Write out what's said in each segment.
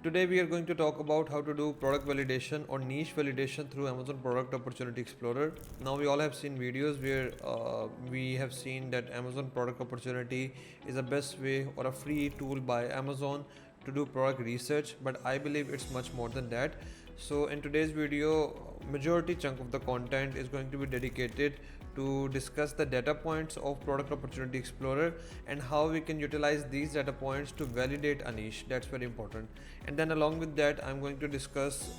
Today we are going to talk about how to do product validation or niche validation through Amazon Product Opportunity Explorer. Now we all have seen videos where we have seen that Amazon Product Opportunity is the best way or a free tool by Amazon to do product research, but I believe it's much more than that. So in today's video, majority chunk of the content is going to be dedicated to discuss the data points of Product Opportunity Explorer and how we can utilize these data points to validate a niche. That's very important. And then along with that, I'm going to discuss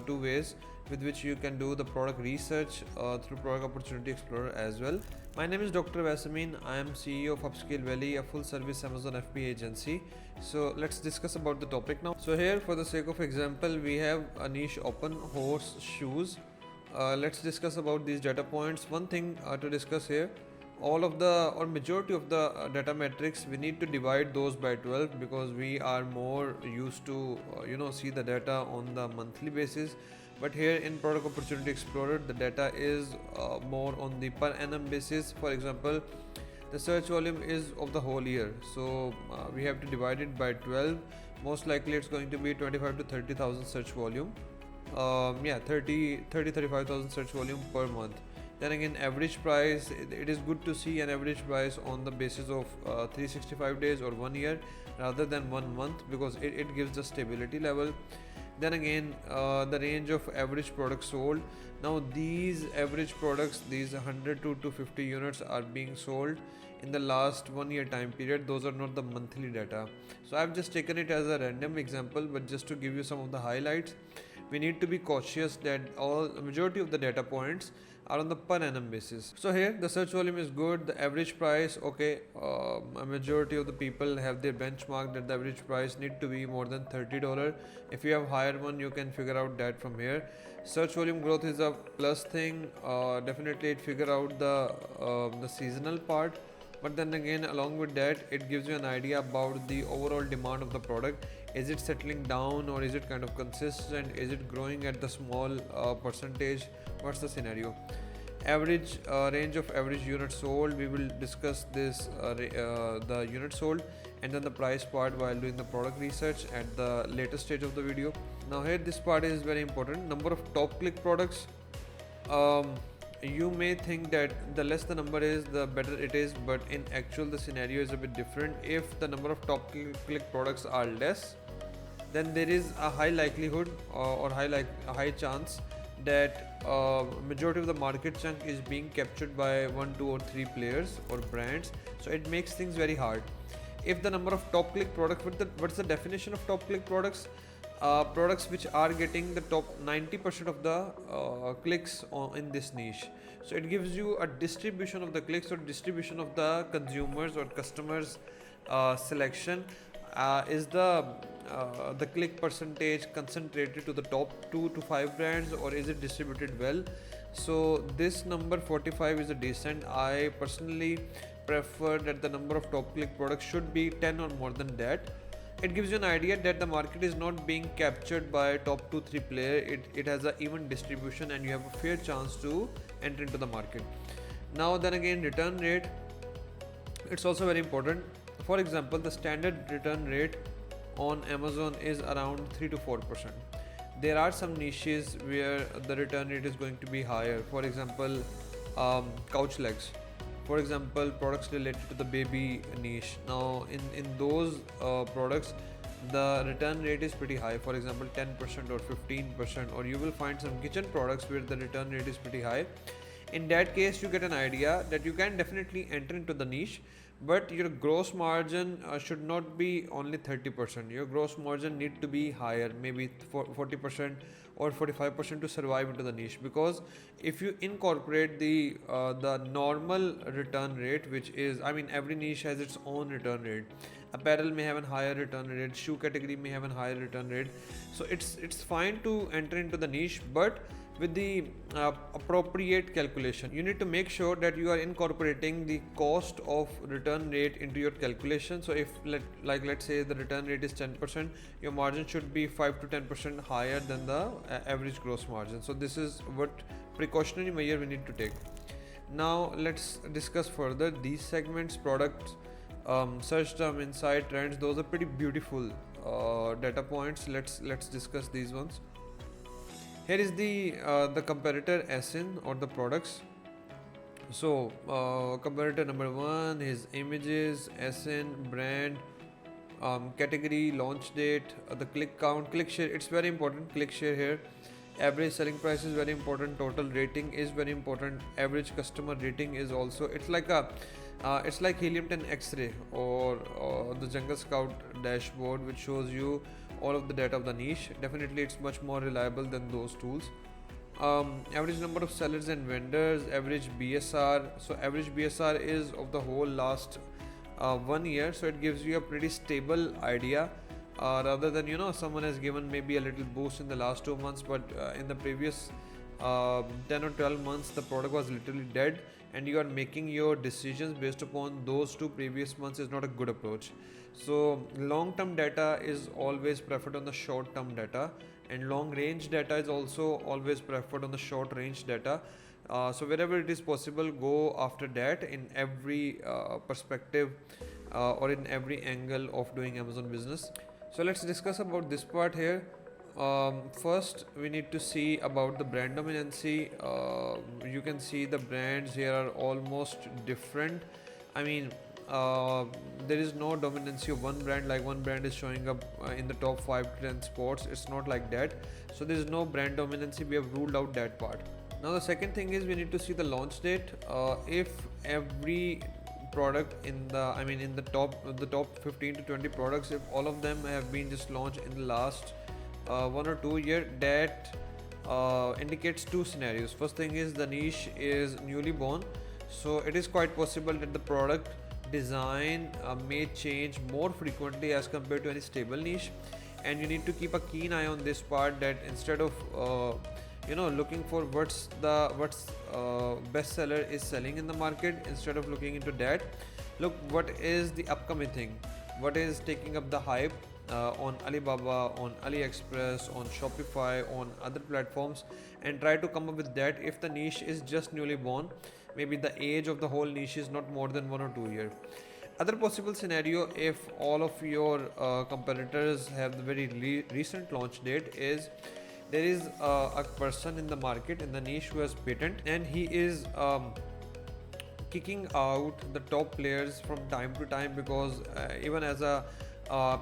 two ways with which you can do the product research through Product Opportunity Explorer as well. My name is Dr. Vasamin. I am CEO of Upscale Valley, a full service Amazon FBA agency. So let's discuss about the topic now. So here, for the sake of example, we have a niche open: horse shoes. Let's discuss about these data points. One thing to discuss here, all of the or majority of the data metrics, we need to divide those by 12 because we are more used to see the data on the monthly basis. But here in Product Opportunity Explorer, the data is more on the per annum basis. For example, the search volume is of the whole year, so we have to divide it by 12. Most likely it's going to be 25 to 30,000 search volume. 35,000 search volume per month. Then again, average price, it is good to see an average price on the basis of 365 days or 1 year rather than 1 month, because it gives the stability level. Then again, the range of average products sold. Now these average products, these 100 to 250 units are being sold in the last 1 year time period. Those are not the monthly data, so I've just taken it as a random example, but just to give you some of the highlights. We need to be cautious that a majority of the data points are on the per annum basis. So here the search volume is good, the average price, okay, a majority of the people have their benchmark that the average price need to be more than $30. If you have higher one, you can figure out that from here. Search volume growth is a plus thing. Definitely it figure out the seasonal part. But then again, along with that, it gives you an idea about the overall demand of the product. Is it settling down or is it kind of consistent? Is it growing at the small percentage? What's the scenario? Average range of average units sold. We will discuss this the unit sold and then the price part while doing the product research at the later stage of the video. Now here this part is very important. Number of top click products. You may think that the less the number is, the better it is, but in actual the scenario is a bit different. If the number of top click products are less, then there is a high likelihood or a high chance that majority of the market chunk is being captured by 1, 2 or 3 players or brands. So it makes things very hard. If the number of top click products, what's the definition of top click products? Products which are getting the top 90% of the clicks in this niche. So it gives you a distribution of the clicks or distribution of the consumers or customers selection. Is the click percentage concentrated to the top 2 to 5 brands, or is it distributed well? So this number 45 is a decent. I personally prefer that the number of top click products should be 10 or more than that. It gives you an idea that the market is not being captured by top 2-3 player. It has an even distribution and you have a fair chance to enter into the market. Now then again, return rate, it's also very important. For example, the standard return rate on Amazon is around 3 to 4%. There are some niches where the return rate is going to be higher. For example, couch legs. For example, products related to the baby niche. Now in those products, the return rate is pretty high. For example, 10% or 15%, or you will find some kitchen products where the return rate is pretty high. In that case, you get an idea that you can definitely enter into the niche, but your gross margin should not be only 30%. Your gross margin need to be higher, maybe 40% or 45% to survive into the niche. Because if you incorporate the normal return rate, which is, I mean, every niche has its own return rate. Apparel may have a higher return rate, shoe category may have a higher return rate. So it's fine to enter into the niche, but with the appropriate calculation. You need to make sure that you are incorporating the cost of return rate into your calculation. So if let's say the return rate is 10%, your margin should be 5 to 10% higher than the average gross margin. So this is what precautionary measure we need to take. Now let's discuss further these segments: products, search term, insight, trends. Those are pretty beautiful data points. Let's discuss these ones. Here is the competitor SN or the products. So competitor number one, his images, SN, brand, category, launch date, the click count, click share. It's very important. Click share here. Average selling price is very important. Total rating is very important. Average customer rating is also. It's like Helium 10 X-ray or the Jungle Scout dashboard, which shows you all of the data of the niche. Definitely, it's much more reliable than those tools. Average number of sellers and vendors, average BSR. So average BSR is of the whole last 1 year, so it gives you a pretty stable idea, rather than someone has given maybe a little boost in the last 2 months, but in the previous 10 or 12 months the product was literally dead, and you are making your decisions based upon those 2 previous months is not a good approach. So long term data is always preferred on the short term data, and long range data is also always preferred on the short range data. So wherever it is possible, go after that in every perspective or in every angle of doing Amazon business. So let's discuss about this part here. First we need to see about the brand dominancy. You can see the brands here are almost different. I mean, there is no dominancy of one brand, like one brand is showing up in the top 5 to 10 spots. It's not like that. So there is no brand dominancy. We have ruled out that part. Now the second thing is we need to see the launch date. If every product in the top 15 to 20 products, if all of them have been just launched in the last 1 or 2 year, that indicates 2 scenarios. First thing is the niche is newly born, so it is quite possible that the product design may change more frequently as compared to any stable niche, and you need to keep a keen eye on this part, that instead of looking for what's bestseller is selling in the market, instead of looking into that, look what is the upcoming thing, what is taking up the hype on Alibaba, on AliExpress, on Shopify, on other platforms, and try to come up with that. If the niche is just newly born, maybe the age of the whole niche is not more than 1 or 2 years. Other possible scenario, if all of your competitors have the very recent launch date, is there is a person in the market in the niche who has patent, and he is kicking out the top players from time to time, because even as a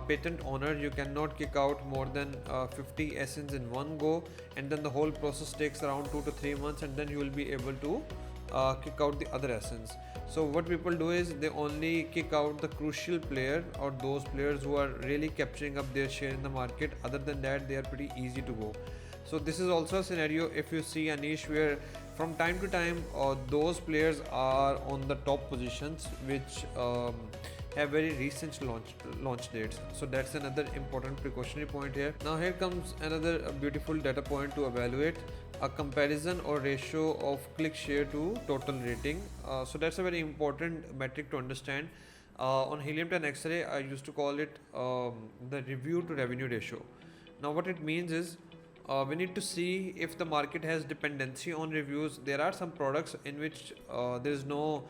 patent owner, you cannot kick out more than 50 SNs in one go, and then the whole process takes around 2 to 3 months, and then you will be able to kick out the other SNs. So what people do is they only kick out the crucial player, or those players who are really capturing up their share in the market. Other than that, they are pretty easy to go. So this is also a scenario if you see a niche where from time to time those players are on the top positions, which have very recent launch dates. So that's another important precautionary point here. Now here comes another beautiful data point to evaluate: a comparison or ratio of click share to total rating. So that's a very important metric to understand. On Helium 10 X-ray, I used to call it the review to revenue ratio. Now what it means is, we need to see if the market has dependency on reviews. There are some products in which there is no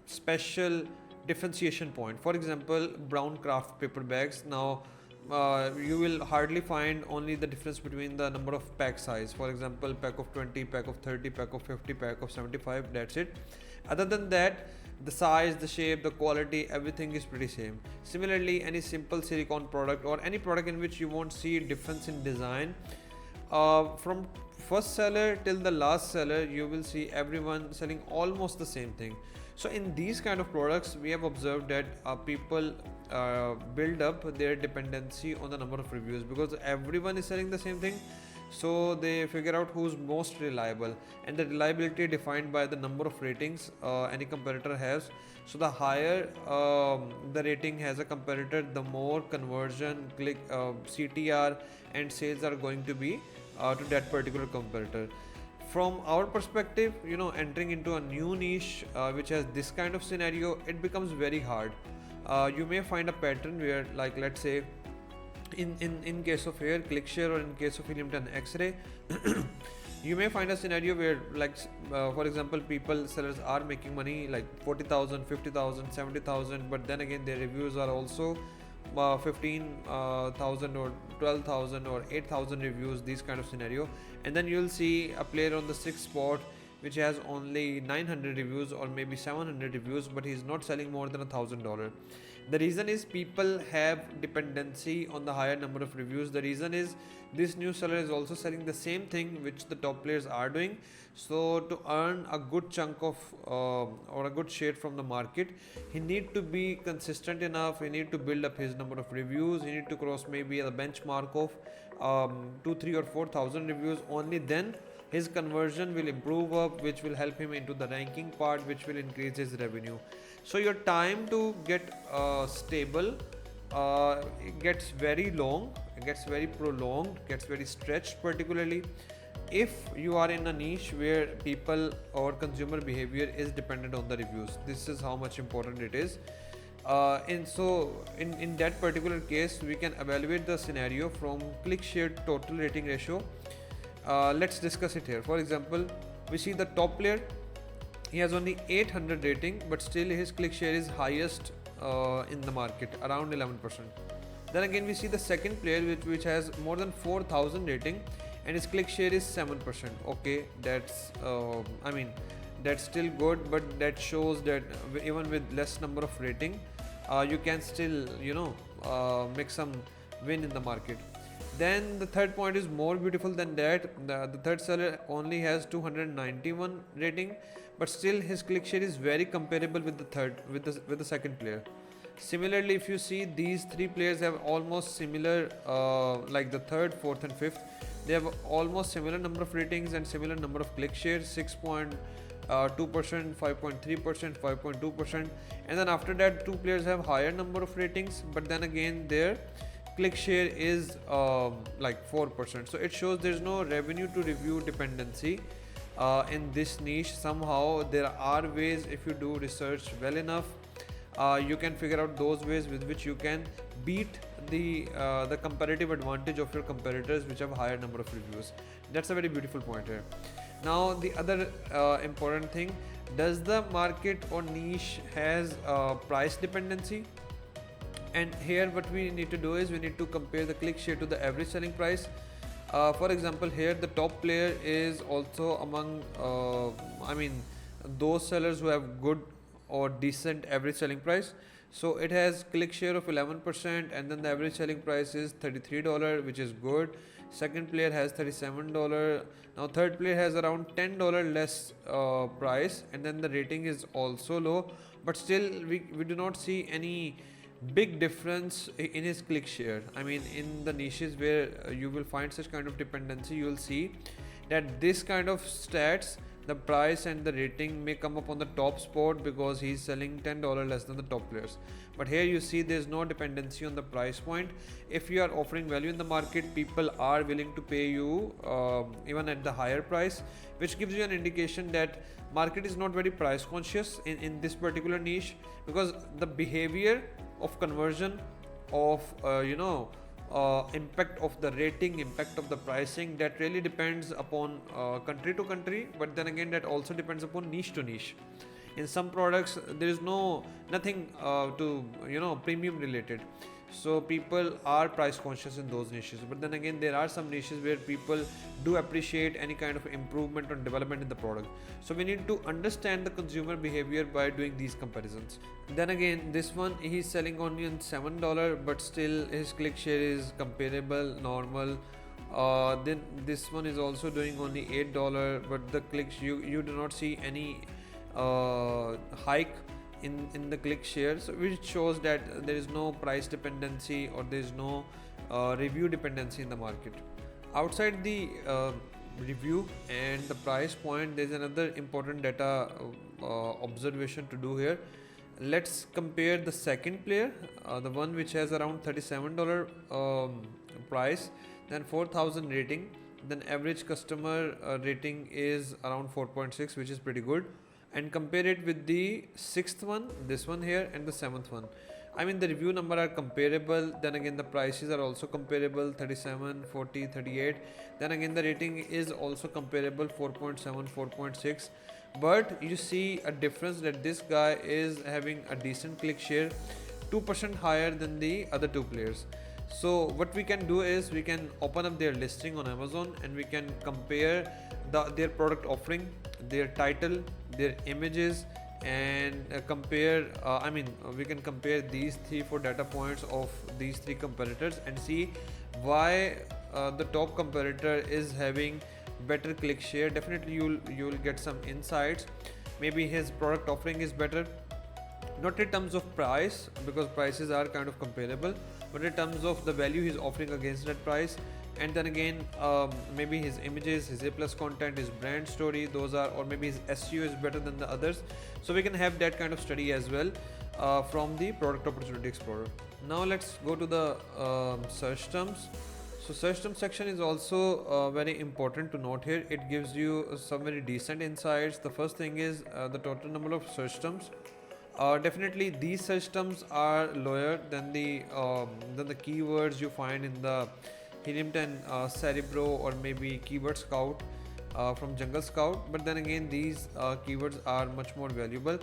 special differentiation point. For example, brown craft paper bags. Now you will hardly find only the difference between the number of pack size. For example, pack of 20, pack of 30, pack of 50, pack of 75, that's it. Other than that, the size, the shape, the quality, everything is pretty same. Similarly, any simple silicone product or any product in which you won't see difference in design, from first seller till the last seller, you will see everyone selling almost the same thing. So in these kind of products, we have observed that people build up their dependency on the number of reviews, because everyone is selling the same thing. So they figure out who's most reliable, and the reliability defined by the number of ratings any competitor has. So the higher the rating has a competitor, the more conversion, click, CTR and sales are going to be to that particular competitor. From our perspective, entering into a new niche which has this kind of scenario, it becomes very hard. You may find a pattern where, like, let's say in case of here ClickShare, or in case of Helium 10 X-ray, you may find a scenario where, like, for example, sellers are making money like 40,000, 50,000, 70,000, but then again their reviews are also 15,000 or 12,000 or 8,000 reviews, these kind of scenario. And then you'll see a player on the sixth spot which has only 900 reviews or maybe 700 reviews, but he's not selling more than $1,000. The reason is people have dependency on the higher number of reviews. The reason is this new seller is also selling the same thing which the top players are doing. So to earn a good chunk of or a good share from the market, he need to be consistent enough. He need to build up his number of reviews. He need to cross maybe a benchmark of 2, 3 or 4,000 reviews. Only then his conversion will improve up, which will help him into the ranking part, which will increase his revenue. So your time to get stable it gets very long, it gets very prolonged, gets very stretched, particularly if you are in a niche where people or consumer behavior is dependent on the reviews. This is how much important it is. In that particular case, we can evaluate the scenario from click share total rating ratio. Let's discuss it here. For example, we see the top player, he has only 800 rating, but still his click share is highest in the market, around 11%. Then again we see the second player which has more than 4,000 rating and his click share is 7%. Okay, that's I mean that's still good, but that shows that even with less number of rating you can still make some win in the market. Then the third point is more beautiful than that. The third seller only has 291 rating, but still his click share is very comparable with the second player. Similarly, if you see, these three players have almost similar like the third, fourth and fifth, they have almost similar number of ratings and similar number of click shares, 6.2%, 5.3%, 5.2%. And then after that, two players have higher number of ratings, but then again their click share is like 4%. So it shows there's no revenue to review dependency in this niche. Somehow there are ways, if you do research well enough, you can figure out those ways with which you can beat the comparative advantage of your competitors which have higher number of reviews. That's a very beautiful point here. Now the other important thing, does the market or niche has price dependency? And here what we need to do is we need to compare the click share to the average selling price. For example, here the top player is also among those sellers who have good or decent average selling price. So it has click share of 11% and then the average selling price is $33, which is good. Second player has $37. Now third player has around $10 less price, and then the rating is also low, but still we do not see any big difference in his click share. I mean, in the niches where you will find such kind of dependency, you will see that this kind of stats, the price and the rating may come up on the top spot because he's selling $10 less than the top players. But here you see there's no dependency on the price point. If you are offering value in the market, people are willing to pay you even at the higher price, which gives you an indication that market is not very price conscious in this particular niche, because the behavior of conversion of impact of the rating, impact of the pricing, that really depends upon country to country, but then again that also depends upon niche to niche. In some products there is nothing to premium related, so people are price conscious in those niches. But then again there are some niches where people do appreciate any kind of improvement or development in the product. So we need to understand the consumer behavior by doing these comparisons. Then again, this one he's selling only on $7, but still his click share is comparable, normal. Then this one is also doing only $8, but the clicks, you do not see any hike in the click share, so which shows that there is no price dependency or there is no review dependency in the market. Outside the review and the price point, there is another important data observation to do here. Let's compare the second player, the one which has around $37 price, then 4,000 rating, then average customer rating is around 4.6, which is pretty good, and compare it with the sixth one, this one here, and the seventh one. I mean, the review number are comparable, then again the prices are also comparable, 37, 40, 38. Then again the rating is also comparable, 4.7, 4.6. But you see a difference that this guy is having a decent click share, 2% higher than the other two players. So what we can do is we can open up their listing on Amazon and we can compare their product offering, their title, their images, and compare we can compare these 3-4 data points of these three competitors and see why the top competitor is having better click share. Definitely you'll get some insights. Maybe his product offering is better, not in terms of price because prices are kind of comparable, but in terms of the value he's offering against that price. And then again, maybe his images, his A plus content, his brand story, those are, or maybe his SEO is better than the others. So we can have that kind of study as well from the Product Opportunity Explorer. Now let's go to the search terms. So search term section is also very important to note here. It gives you some very decent insights. The first thing is the total number of search terms. Definitely these search terms are lower than the keywords you find in the Helium 10 Cerebro or maybe Keyword Scout from Jungle Scout, but then again these keywords are much more valuable,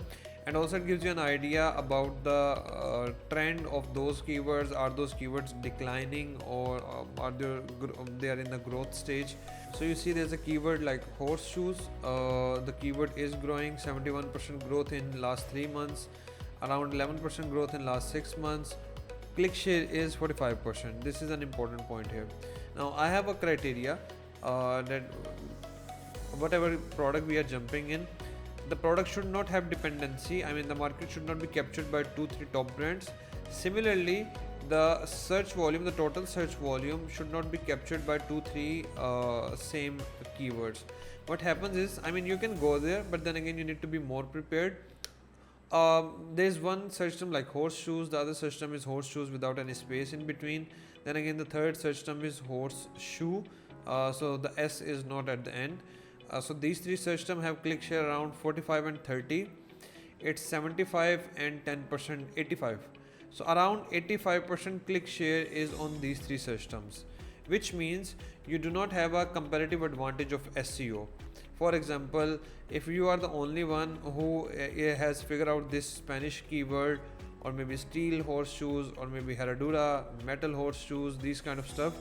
and also it gives you an idea about the trend of those keywords. Are those keywords declining or are they are in the growth stage? So you see there's a keyword like horseshoes. The keyword is growing, 71% growth in last 3 months, around 11% growth in last 6 months. Click share is 45%. This is an important point here. Now I have a criteria that whatever product we are jumping in, the product should not have dependency. I mean the market should not be captured by 2-3 top brands. Similarly, the search volume, the total search volume should not be captured by 2-3 same keywords. What happens is, I mean you can go there, but then again you need to be more prepared. There's one search term like horseshoes, the other search term is horseshoes without any space in between. Then again the third search term is horseshoe, so the S is not at the end. So these three search terms have click share around 45 and 30. It's 75 and 10%, 85. So around 85% click share is on these three search terms, which means you do not have a comparative advantage of SEO. For example, if you are the only one who has figured out this Spanish keyword, or maybe steel horseshoes, or maybe Herradura, metal horseshoes, these kind of stuff,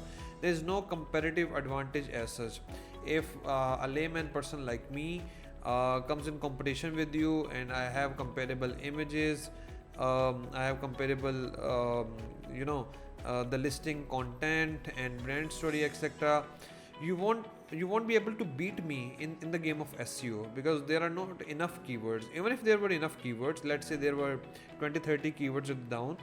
there is no comparative advantage as such. If a layman person like me comes in competition with you and I have comparable images, I have comparable the listing content and brand story, etc., you won't be able to beat me in the game of SEO because there are not enough keywords. Even if there were enough keywords, let's say there were 20-30 keywords down,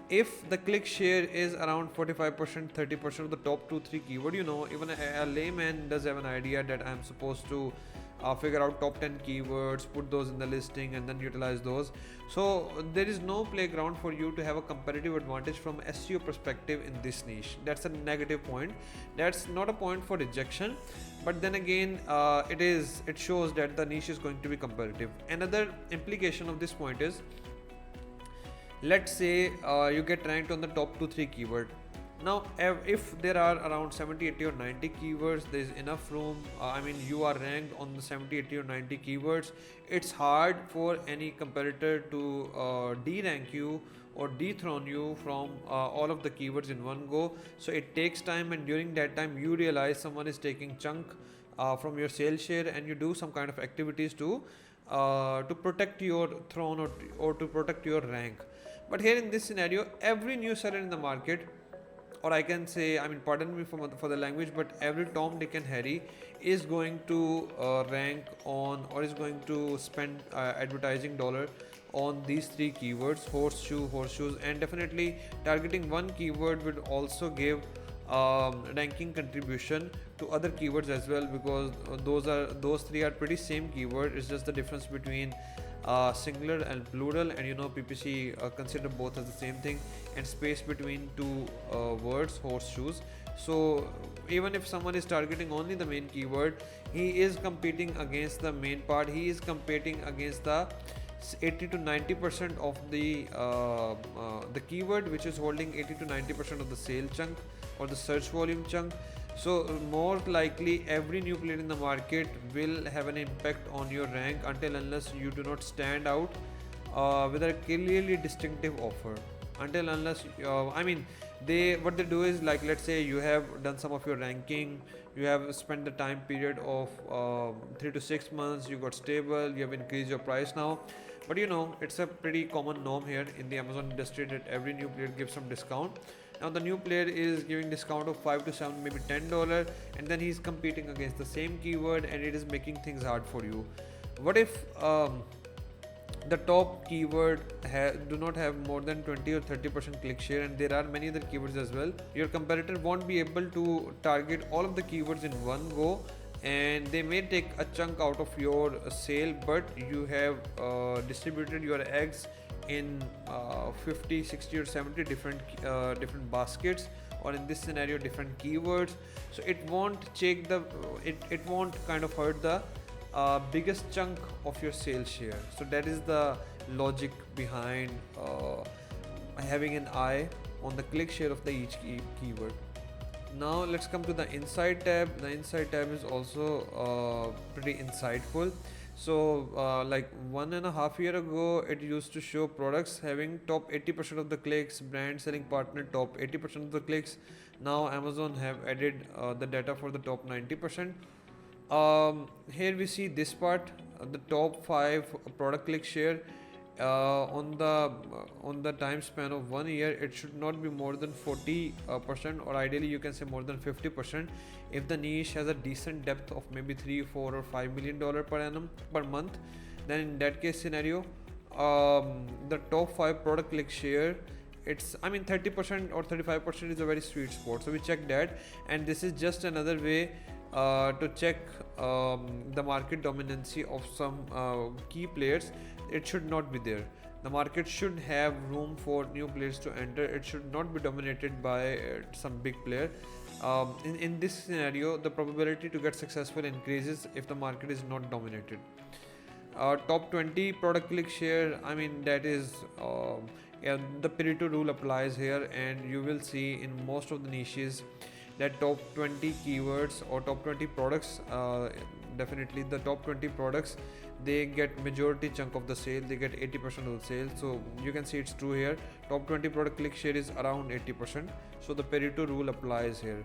if the click share is around 45%, 30% of the top 2-3 keyword, even a layman does have an idea that I'm supposed to figure out top 10 keywords, put those in the listing and then utilize those. So there is no playground for you to have a competitive advantage from SEO perspective in this niche. That's a negative point. That's not a point for rejection, but then again it shows that the niche is going to be competitive. Another implication of this point is, let's say you get ranked on the top 2-3 keyword. Now if there are around 70, 80 or 90 keywords, there is enough room. You are ranked on the 70, 80 or 90 keywords. It's hard for any competitor to de-rank you or dethrone you from all of the keywords in one go. So it takes time, and during that time you realize someone is taking chunk from your sales share, and you do some kind of activities to protect your throne or to protect your rank. But here in this scenario, every new seller in the market, or I can say, pardon me for the language, but every Tom, Dick and Harry is going to rank on, or is going to spend advertising dollar on these three keywords: horseshoes, and definitely targeting one keyword would also give ranking contribution to other keywords as well, because those three are pretty same keyword. It's just the difference between singular and plural, and PPC consider both as the same thing, and space between two words, horseshoes. So even if someone is targeting only the main keyword, he is competing against the main part. He is competing against the 80 to 90% of the keyword, which is holding 80 to 90% of the sale chunk or the search volume chunk. So more likely every new player in the market will have an impact on your rank until unless you do not stand out with a clearly distinctive offer. until unless I mean, they what they do is, like, let's say you have done some of your ranking, you have spent the time period of 3 to 6 months, you got stable, you have increased your price now. But you know, it's a pretty common norm here in the Amazon industry that every new player gives some discount. Now the new player is giving discount of 5 to 7, maybe $10, and then he's competing against the same keyword, and it is making things hard for you. What if the top keyword do not have more than 20 or 30% click share, and there are many other keywords as well? Your competitor won't be able to target all of the keywords in one go, and they may take a chunk out of your sale, but you have distributed your eggs in 50, 60 or 70 different baskets, or in this scenario different keywords. So it won't take the it won't kind of hurt the biggest chunk of your sales share. So that is the logic behind having an eye on the click share of the each keyword. Now let's come to the Insight tab. The Insight tab is also pretty insightful. So like 1.5 years ago, it used to show products having top 80% of the clicks, brand selling partner top 80% of the clicks. Now Amazon have added the data for the top 90%. Here we see this part, the top 5 product click share. On the time span of 1 year, it should not be more than 40%, or ideally you can say more than 50%, if the niche has a decent depth of maybe 3, 4 or $5 million per annum per month. Then in that case scenario, the top 5 product click share, it's, I mean, 30% or 35% is a very sweet spot. So we check that, and this is just another way to check the market dominancy of some key players. It should not be there. The market should have room for new players to enter. It should not be dominated by some big player. In this scenario, the probability to get successful increases if the market is not dominated. Top 20 product click share, I mean, that is yeah, the Pareto rule applies here, and you will see in most of the niches that top 20 keywords or top 20 products, definitely the top 20 products, they get majority chunk of the sale. They get 80% of the sale. So you can see it's true here. Top 20 product click share is around 80%. So the Pareto rule applies here.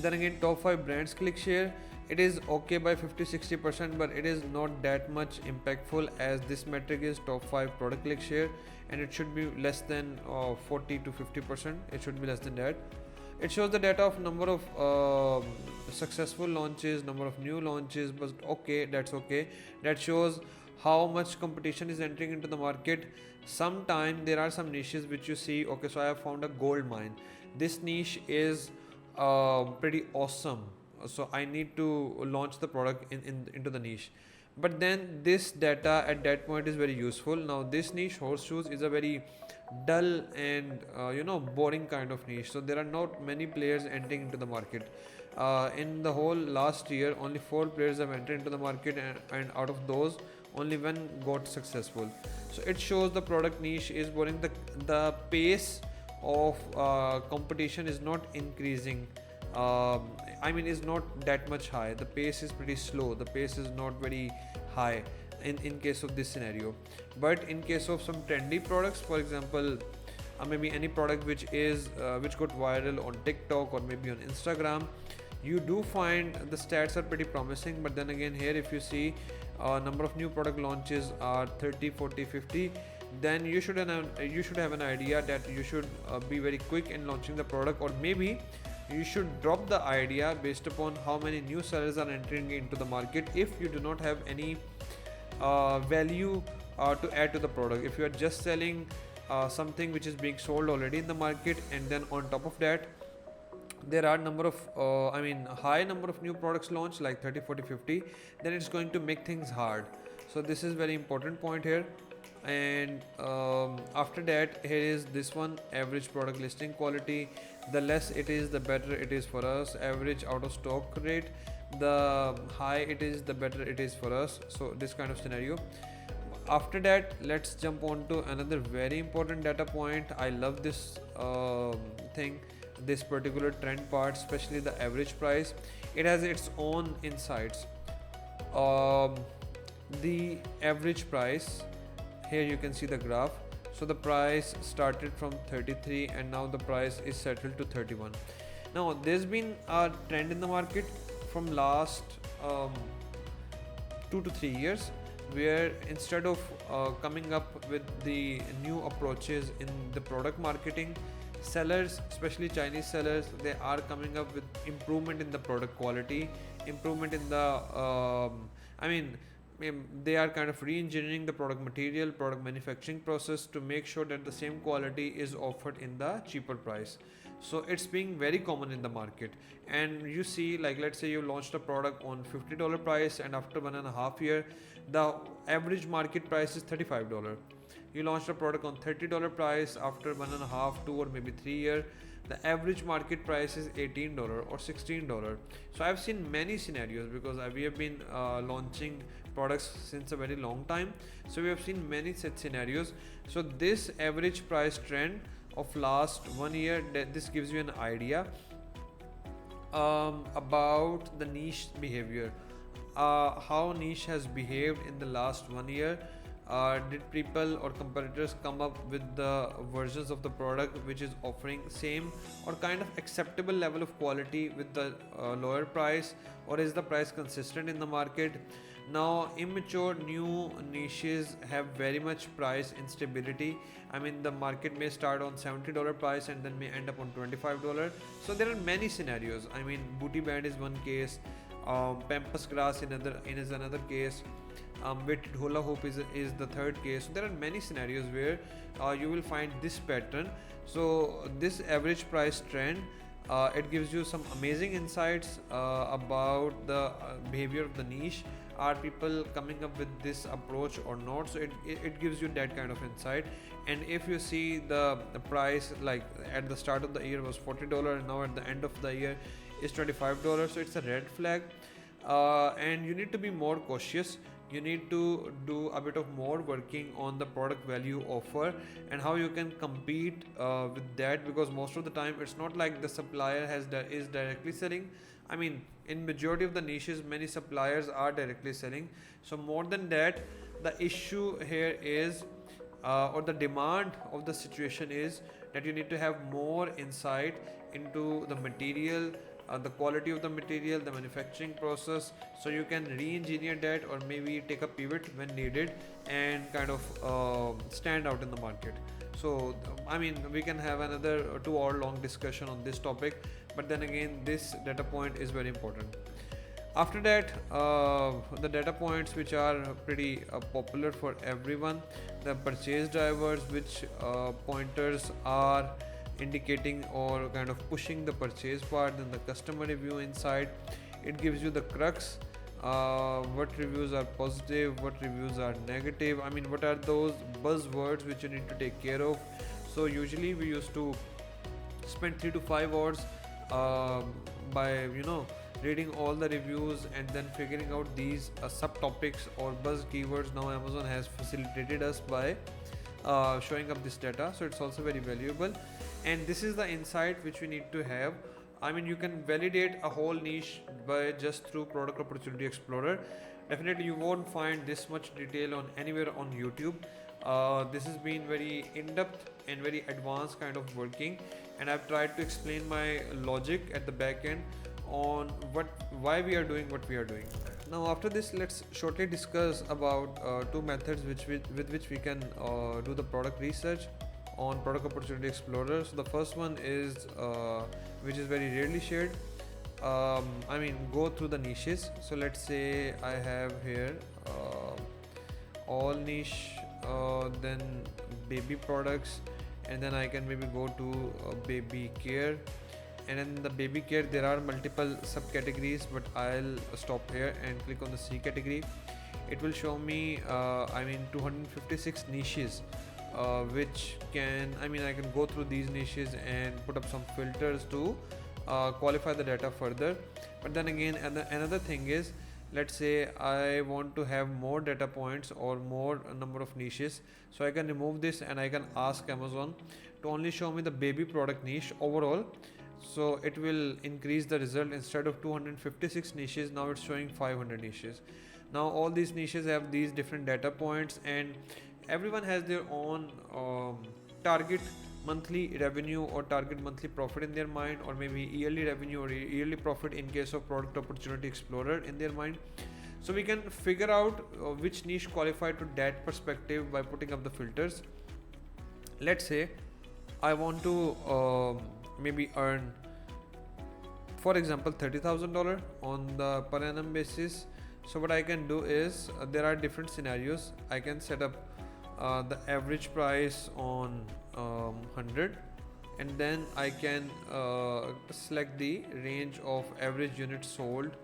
Then again, top 5 brands click share, it is okay by 50-60%, but it is not that much impactful, as this metric is top 5 product click share, and it should be less than 40 to 50%. It should be less than that. It shows the data of number of successful launches, number of new launches, but okay, that's okay. That shows how much competition is entering into the market. Sometimes there are some niches which you see, okay, so I have found a gold mine. This niche is pretty awesome, so I need to launch the product into the niche. But then this data at that point is very useful. Now this niche, horseshoes, is a very dull and boring kind of niche. So there are not many players entering into the market. In the whole last year, only 4 players have entered into the market, and out of those, only one got successful. So it shows the product niche is boring. The pace of competition is not increasing. I mean, is not that much high. The pace is pretty slow. The pace is not very high in case of this scenario. But in case of some trendy products, for example, maybe any product which got viral on TikTok or maybe on Instagram, you do find the stats are pretty promising. But then again, here if you see number of new product launches are 30, 40, 50, then you should have an idea that you should be very quick in launching the product, or maybe you should drop the idea based upon how many new sellers are entering into the market if you do not have any value to add to the product. If you are just selling something which is being sold already in the market, and then on top of that there are high number of new products launched like 30, 40, 50, then it's going to make things hard. So this is very important point here. And after that, here is this one, average product listing quality. The less it is, the better it is for us. Average out of stock rate, the high it is, the better it is for us. So this kind of scenario. After that, let's jump on to another very important data point. I love this thing, this particular trend part, especially the average price. It has its own insights. The average price, here you can see the graph. So the price started from 33 and now the price is settled to 31. Now there's been a trend in the market from last 2 to 3 years, where instead of coming up with the new approaches in the product marketing, sellers, especially Chinese sellers, they are coming up with improvement in the product quality, improvement in the I mean they are kind of re-engineering the product material, product manufacturing process to make sure that the same quality is offered in the cheaper price. So it's being very common in the market. And you see, like, let's say you launched a product on $50 price, and after 1.5 year the average market price is $35. You launched a product on $30 price, after 1.5, 2 or maybe 3 year the average market price is $18 or $16. So I've seen many scenarios, because we have been launching products since a very long time, so we have seen many such scenarios. So this average price trend of last 1 year, this gives you an idea about the niche behavior, how niche has behaved in the last 1 year. Did people or competitors come up with the versions of the product which is offering same or kind of acceptable level of quality with the lower price, or is the price consistent in the market? Now immature new niches have very much price instability. I mean, the market may start on $70 price and then may end up on $25. So there are many scenarios. I mean, Booty Band is one case, Pampas Grass is another case, Weighted Hula Hoop is the third case. So there are many scenarios where you will find this pattern. So this average price trend, it gives you some amazing insights about the behavior of the niche. Are people coming up with this approach or not? So it gives you that kind of insight. And if you see the price, like at the start of the year was $40 and now at the end of the year is $25, so it's a red flag. And you need to be more cautious. You need to do a bit of more working on the product value offer and how you can compete with that, because most of the time it's not like the supplier is directly selling. I mean, in majority of the niches many suppliers are directly selling. So more than that, the issue here is or the demand of the situation is that you need to have more insight into the material, the quality of the material, the manufacturing process, so you can re-engineer that or maybe take a pivot when needed and kind of stand out in the market. So I mean, we can have another 2 hour long discussion on this topic, but then again this data point is very important. After that, the data points which are pretty popular for everyone, the purchase drivers, which pointers are indicating or kind of pushing the purchase part, then the customer review inside. It gives you the crux, what reviews are positive, what reviews are negative. I mean, what are those buzzwords which you need to take care of. So usually we used to spend 3 to 5 hours by reading all the reviews and then figuring out these subtopics or buzz keywords. Now Amazon has facilitated us by showing up this data, so it's also very valuable. And this is the insight which we need to have. I mean, you can validate a whole niche by just through Product Opportunity Explorer. Definitely you won't find this much detail on anywhere on YouTube. This has been very in-depth and very advanced kind of working, and I've tried to explain my logic at the back end on why we are doing what we are doing. Now after this, let's shortly discuss about two methods with which we can do the product research on Product Opportunity Explorer. So the first one is which is very rarely shared. I mean, go through the niches. So let's say I have here all niche, then baby products, and then I can maybe go to baby care, and in the baby care there are multiple subcategories, but I'll stop here and click on the C category. It will show me 256 niches, which I can go through these niches and put up some filters to qualify the data further. But then again, another thing is, let's say I want to have more data points or more number of niches, so I can remove this and I can ask Amazon to only show me the baby product niche overall. So it will increase the result. Instead of 256 niches, now it's showing 500 niches. Now all these niches have these different data points, and everyone has their own target monthly revenue or target monthly profit in their mind, or maybe yearly revenue or yearly profit in case of Product Opportunity Explorer in their mind. So we can figure out which niche qualify to that perspective by putting up the filters. Let's say I want to maybe earn, for example, $30,000 on the per annum basis. So what I can do is there are different scenarios. I can set up the average price on 100, and then I can select the range of average units sold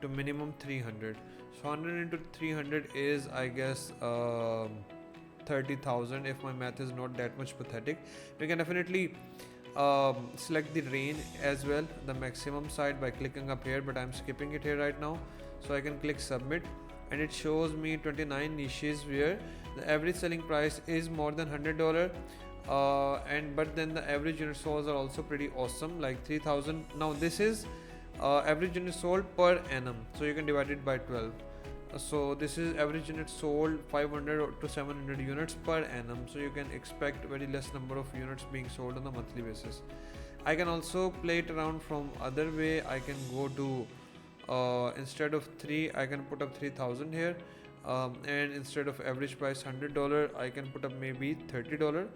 to minimum 300. So 100 into 300 is, I guess, 30,000 if my math is not that much pathetic. We can definitely select the range as well, the maximum side, by clicking up here, but I'm skipping it here right now. So I can click submit, and it shows me 29 niches where the average selling price is more than $100, and but then the average unit sold are also pretty awesome, like 3,000. Now this is average unit sold per annum, so you can divide it by 12. So this is average units sold 500 to 700 units per annum, so you can expect very less number of units being sold on a monthly basis. I can also play it around from other way. I can go to instead of 3, I can put up 3,000 here, and instead of average price $100, I can put up maybe $30,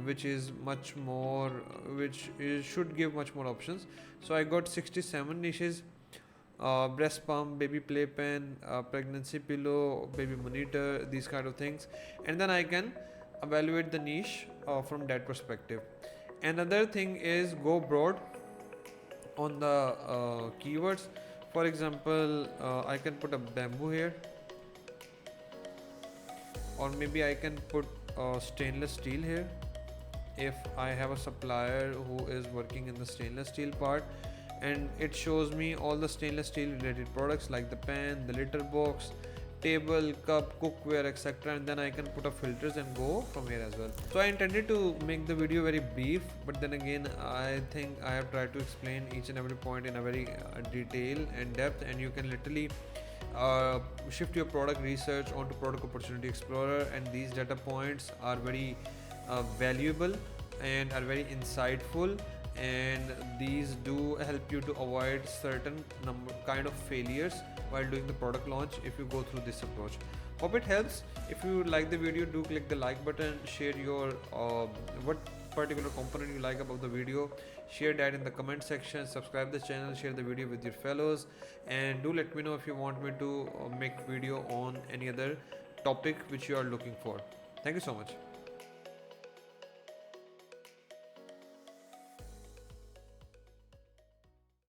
which is much more, should give much more options. So I got 67 niches: breast pump, baby playpen, pregnancy pillow, baby monitor, these kind of things, and then I can evaluate the niche from that perspective. Another thing is go broad on the keywords. For example, I can put a bamboo here, or maybe I can put stainless steel here if I have a supplier who is working in the stainless steel part, and it shows me all the stainless steel related products like the pan, the litter box, table, cup, cookware, etc. And then I can put up filters and go from here as well. So I intended to make the video very brief, but then again I think I have tried to explain each and every point in a very detail and depth, and you can literally shift your product research onto Product Opportunity Explorer, and these data points are very valuable and are very insightful, and these do help you to avoid certain kind of failures while doing the product launch if you go through this approach. Hope it helps. If you like the video, do click the like button, share your what particular component you like about the video, share that in the comment section, subscribe the channel, share the video with your fellows, and do let me know if you want me to make video on any other topic which you are looking for. Thank you so much.